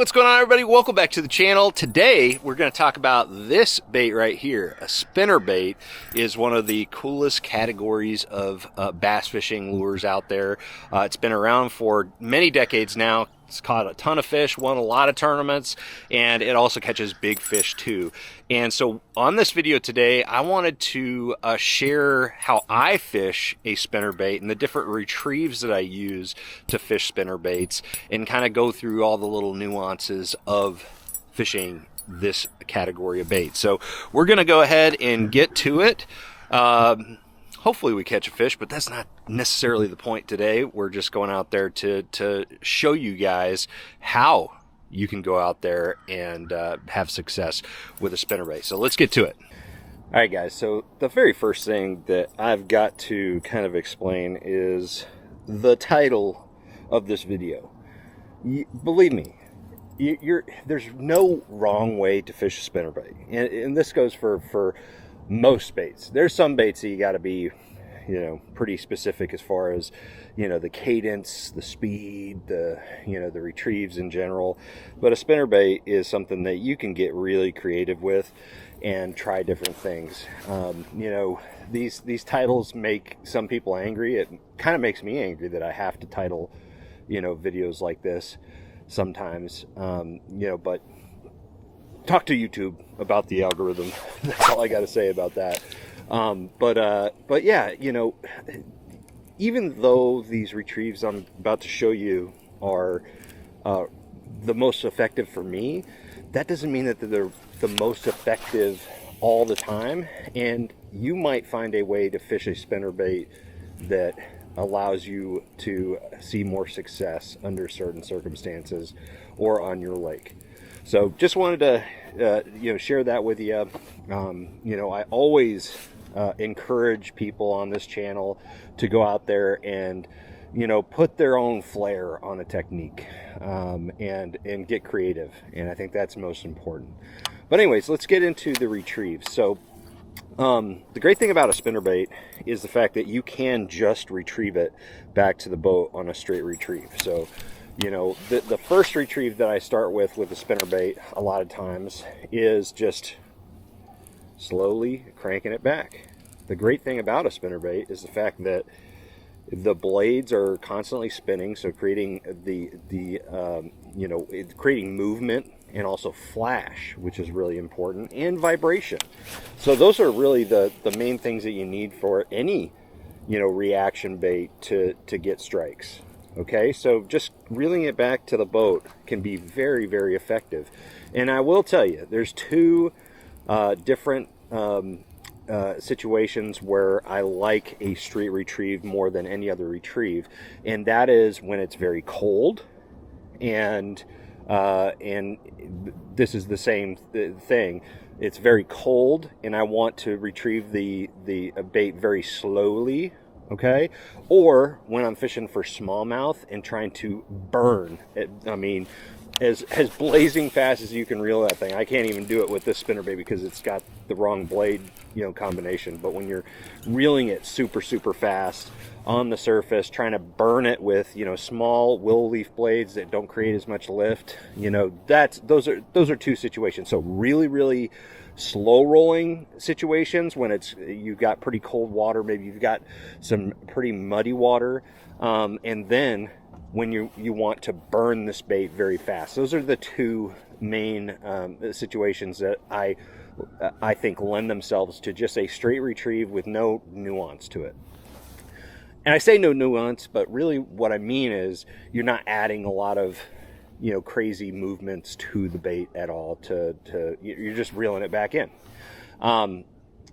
what's going on, everybody? Welcome back to the channel. Today we're going to talk about this bait right here. A spinnerbait is one of the coolest categories of bass fishing lures out there. It's been around for many decades now. It's caught a ton of fish, won a lot of tournaments, and it also catches big fish too. And so on this video today, I wanted to share how I fish a spinnerbait and the different retrieves that I use to fish spinnerbaits, and kind of go through all the little nuances of fishing this category of bait. So we're going to go ahead and get to it. Hopefully we catch a fish, but that's not necessarily the point today. We're just going out there to show you guys how you can go out there and have success with a spinnerbait. So let's get to it. All right, guys. So the very first thing that I've got to kind of explain is the title of this video. Believe me, there's no wrong way to fish a spinnerbait, and this goes for most baits. There's some baits that you got to be, pretty specific as far as, the cadence, the speed, the retrieves in general. But a spinnerbait is something that you can get really creative with and try different things. These titles make some people angry. It kind of makes me angry that I have to title, videos like this sometimes, but talk to YouTube about the algorithm. That's all I got to say about that. But yeah, even though these retrieves I'm about to show you are the most effective for me, that doesn't mean that they're the most effective all the time. And you might find a way to fish a spinnerbait that allows you to see more success under certain circumstances or on your lake. So just wanted to share that with you. I always encourage people on this channel to go out there and put their own flair on a technique, and get creative, and I think that's most important. But anyways, let's get into the retrieve. So the great thing about a spinnerbait is the fact that you can just retrieve it back to the boat on a straight retrieve. So the first retrieve that I start with a spinnerbait a lot of times is just slowly cranking it back. The great thing about a spinnerbait is the fact that the blades are constantly spinning, so creating creating movement, and also flash, which is really important, and vibration. So those are really the main things that you need for any reaction bait to get strikes. Okay, so just reeling it back to the boat can be very, very effective. And I will tell you, there's two different situations where I like a straight retrieve more than any other retrieve, and that is when it's very cold, and this is the same thing. It's very cold, and I want to retrieve the bait very slowly. Okay, or when I'm fishing for smallmouth and trying to burn it, as blazing fast as you can reel that thing. I can't even do it with this spinnerbait because it's got the wrong blade, combination. But when you're reeling it super, super fast on the surface, trying to burn it with, small willow leaf blades that don't create as much lift, those are two situations. So really, really slow rolling situations when you've got pretty cold water, maybe you've got some pretty muddy water, and then when you want to burn this bait very fast. Those are the two main situations that I think lend themselves to just a straight retrieve with no nuance to it. And I say no nuance, but really what I mean is you're not adding a lot of crazy movements to the bait at all. You're just reeling it back in.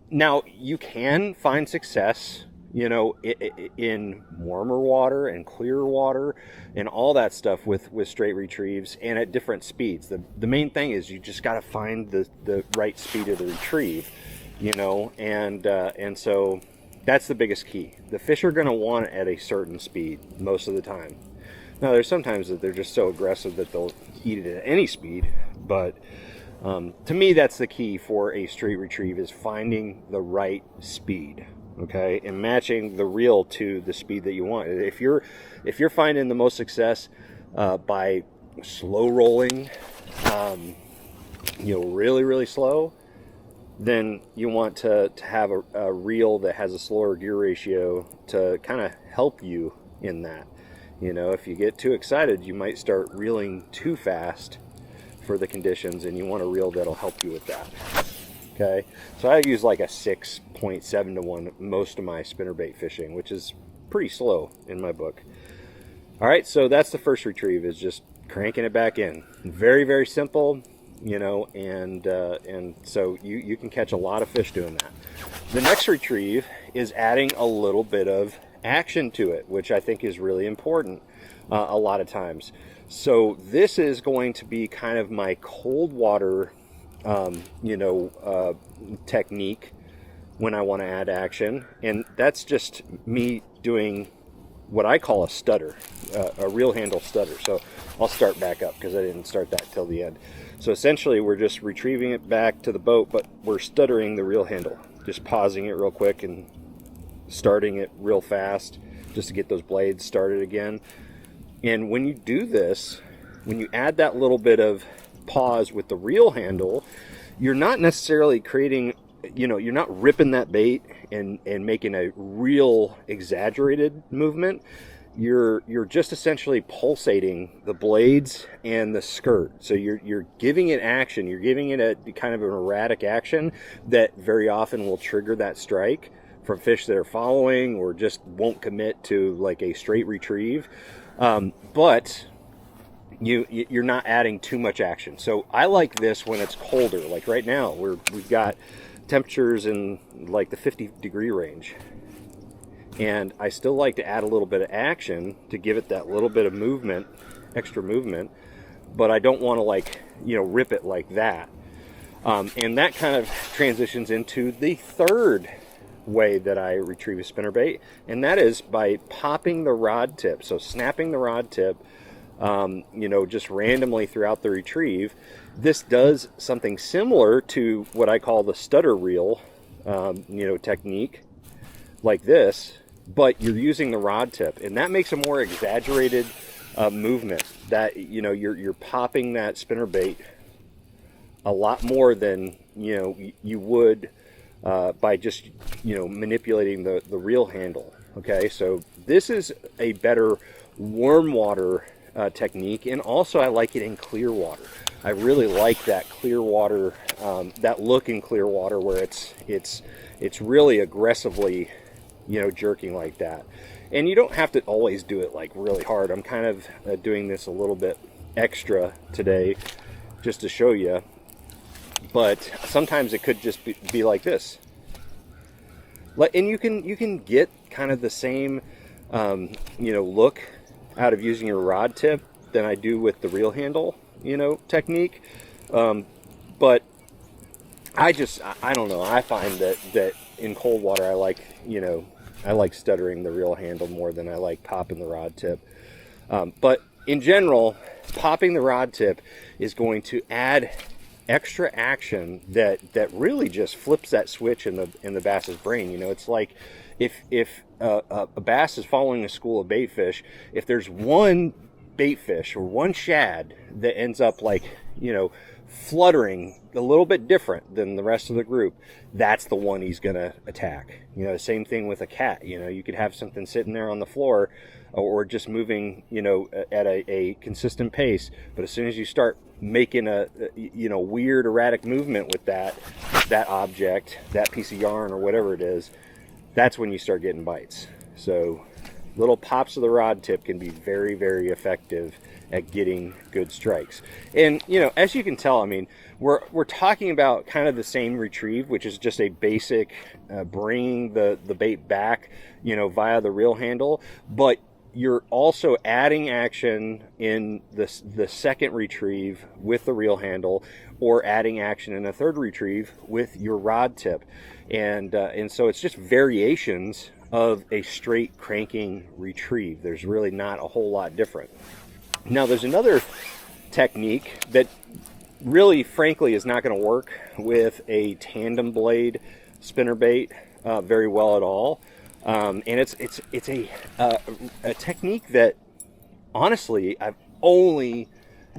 Now you can find success in warmer water and clear water and all that stuff with straight retrieves, and at different speeds. The main thing is you just got to find the right speed of the retrieve, and so that's the biggest key. The fish are going to want it at a certain speed most of the time. Now there's sometimes that they're just so aggressive that they'll eat it at any speed, but to me that's the key for a straight retrieve, is finding the right speed. Okay, and matching the reel to the speed that you want. If you're finding the most success by slow rolling, really, really slow, then you want to have a reel that has a slower gear ratio to kind of help you in that. If you get too excited, you might start reeling too fast for the conditions, and you want a reel that'll help you with that. Okay, so I use like a 6.7 to 1 most of my spinnerbait fishing, which is pretty slow in my book. All right, so that's the first retrieve, is just cranking it back in. Very, very simple, and so you can catch a lot of fish doing that. The next retrieve is adding a little bit of action to it, which I think is really important a lot of times. So this is going to be kind of my cold water technique when I want to add action, and that's just me doing what I call a stutter, a reel handle stutter. So I'll start back up because I didn't start that till the end. So essentially we're just retrieving it back to the boat, but we're stuttering the reel handle, just pausing it real quick and starting it real fast just to get those blades started again. And when you do this, when you add that little bit of pause with the reel handle, you're not necessarily creating, you're not ripping that bait and making a real exaggerated movement. You're just essentially pulsating the blades and the skirt. So you're giving it action. You're giving it a kind of an erratic action that very often will trigger that strike from fish that are following or just won't commit to like a straight retrieve. But you're not adding too much action. So I like this when it's colder. Like right now, we've got temperatures in like the 50-degree range, and I still like to add a little bit of action to give it that little bit of movement, extra movement, but I don't want to rip it like that. And that kind of transitions into the third way that I retrieve a spinnerbait, and that is by popping the rod tip. So snapping the rod tip just randomly throughout the retrieve. This does something similar to what I call the stutter reel, technique, like this, but you're using the rod tip, and that makes a more exaggerated movement. That you're popping that spinnerbait a lot more than you would by just manipulating the reel handle. Okay, so this is a better warm water technique, and also I like it in clear water. I really like that clear water, that look in clear water where it's really aggressively jerking like that. And you don't have to always do it like really hard. I'm kind of doing this a little bit extra today just to show you, but sometimes it could just be like this. And you can get kind of the same look out of using your rod tip than I do with the reel handle technique, but I don't know, I find that in cold water I like stuttering the reel handle more than I like popping the rod tip. But in general, popping the rod tip is going to add extra action that really just flips that switch in the bass's brain. It's like if a bass is following a school of bait fish, if there's one bait fish or one shad that ends up fluttering a little bit different than the rest of the group, that's the one he's gonna attack. Same thing with a cat. You could have something sitting there on the floor or just moving at a consistent pace, but as soon as you start making a weird erratic movement with that object, that piece of yarn or whatever it is, that's when you start getting bites. So little pops of the rod tip can be very, very effective at getting good strikes. And as you can tell, I mean, we're talking about kind of the same retrieve, which is just a basic bringing the bait back via the reel handle, but you're also adding action in the second retrieve with the reel handle, or adding action in a third retrieve with your rod tip, and so it's just variations of a straight cranking retrieve. There's really not a whole lot different. Now there's another technique that really frankly is not going to work with a tandem blade spinnerbait very well at all, and it's a technique that honestly I've only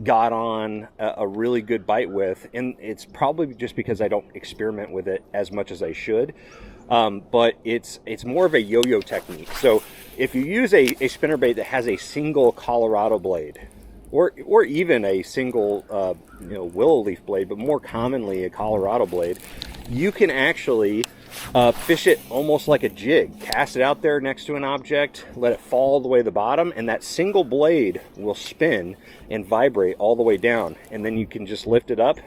got on a really good bite with, and it's probably just because I don't experiment with it as much as I should. But it's more of a yo-yo technique. So if you use a spinnerbait that has a single Colorado blade, or even a single willow leaf blade, but more commonly a Colorado blade, you can actually fish it almost like a jig. Cast it out there next to an object, let it fall all the way to the bottom, and that single blade will spin and vibrate all the way down, and then you can just lift it up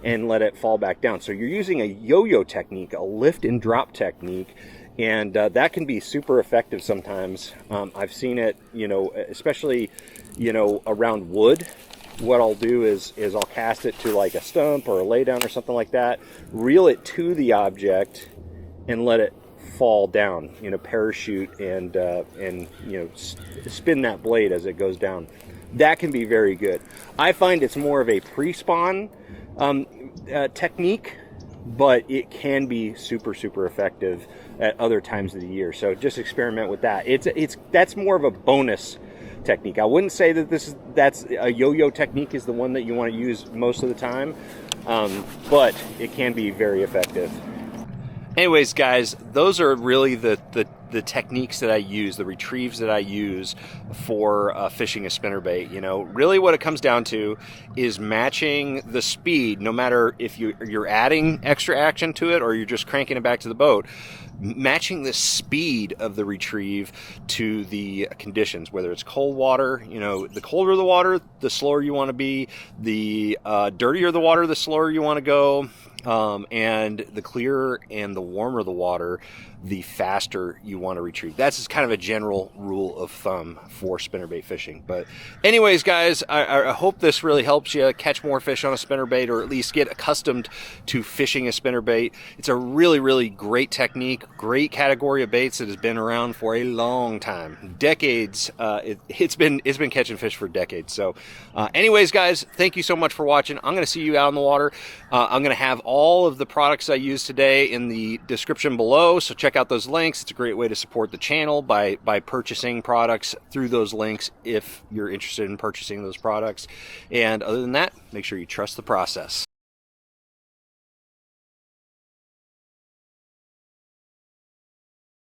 and let it fall back down. So you're using a yo-yo technique, a lift and drop technique, and that can be super effective sometimes. I've seen it, especially, around wood. What I'll do is I'll cast it to like a stump or a laydown or something like that, reel it to the object, and let it fall down, parachute and spin that blade as it goes down. That can be very good. I find it's more of a pre-spawn technique, but it can be super effective at other times of the year. So just experiment with that. That's more of a bonus technique. I wouldn't say that that's a yo-yo technique is the one that you want to use most of the time, but it can be very effective. Anyways, guys, those are really the techniques that I use, the retrieves that I use for fishing a spinnerbait. Really what it comes down to is matching the speed, no matter if you're adding extra action to it or you're just cranking it back to the boat, matching the speed of the retrieve to the conditions, whether it's cold water, the colder the water, the slower you want to be, the dirtier the water, the slower you want to go. And the clearer and the warmer the water, the faster you want to retrieve. That's just kind of a general rule of thumb for spinnerbait fishing. But anyways, guys, I hope this really helps you catch more fish on a spinnerbait, or at least get accustomed to fishing a spinnerbait. It's a really great technique, great category of baits that has been around for a long time, decades. It's been catching fish for decades. So anyways, guys, thank you so much for watching. I'm going to see you out in the water. I'm going to have all of the products I use today in the description below, so check out those links. It's a great way to support the channel by purchasing products through those links if you're interested in purchasing those products. And other than that, make sure you trust the process.